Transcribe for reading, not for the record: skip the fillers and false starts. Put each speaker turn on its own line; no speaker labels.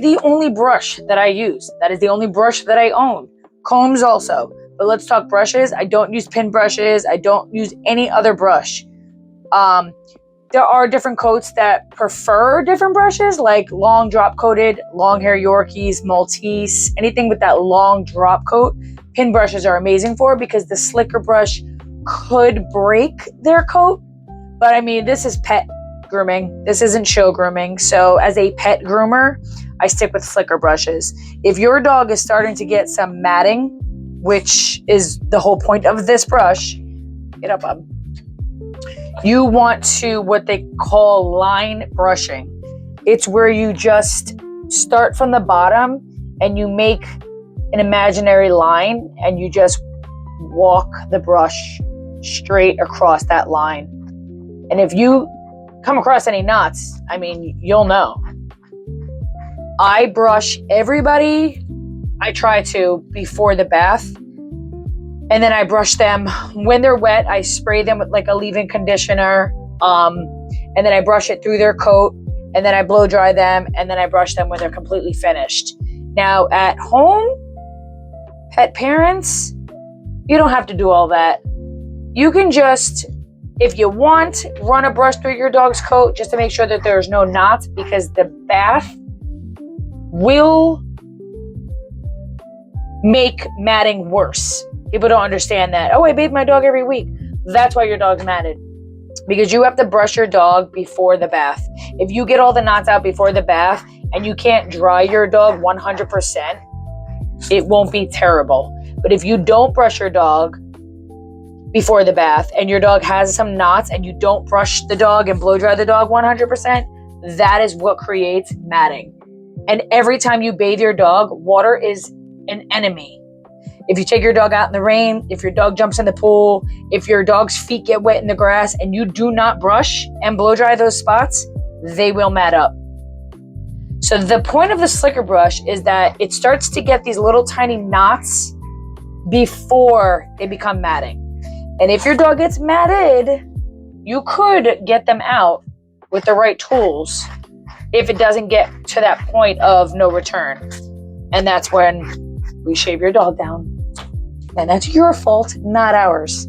The only brush that I use. That is the only brush that I own. Combs also. But let's talk brushes. I don't use pin brushes. I don't use any other brush. There are different coats that prefer different brushes, like long drop coated, long hair Yorkies, Maltese, anything with that long drop coat. Pin brushes are amazing for, because the slicker brush could break their coat. But I mean, this is pet grooming. This isn't show grooming. So as a pet groomer, I stick with slicker brushes. If your dog is starting to get some matting, which is the whole point of this brush, get up, bub. You want to, what they call line brushing. It's where you just start from the bottom and you make an imaginary line and you just walk the brush straight across that line. And if you come across any knots, I mean, you'll know. I brush everybody, I try to, before the bath. And then I brush them when they're wet. I spray them with like a leave-in conditioner. And then I brush it through their coat. And then I blow dry them. And then I brush them when they're completely finished. Now at home, pet parents, you don't have to do all that. You can just, if you want, run a brush through your dog's coat just to make sure that there's no knots, because the bath will make matting worse. People don't understand that. Oh, I bathe my dog every week. That's why your dog's matted. Because you have to brush your dog before the bath. If you get all the knots out before the bath and you can't dry your dog 100%, it won't be terrible. But if you don't brush your dog before the bath and your dog has some knots and you don't brush the dog and blow dry the dog 100%, that is what creates matting. And every time you bathe your dog, water is an enemy. If you take your dog out in the rain, if your dog jumps in the pool, if your dog's feet get wet in the grass and you do not brush and blow dry those spots, they will mat up. So the point of the slicker brush is that it starts to get these little tiny knots before they become matting. And if your dog gets matted, you could get them out with the right tools if it doesn't get to that point of no return. And that's when we shave your dog down. And that's your fault, not ours.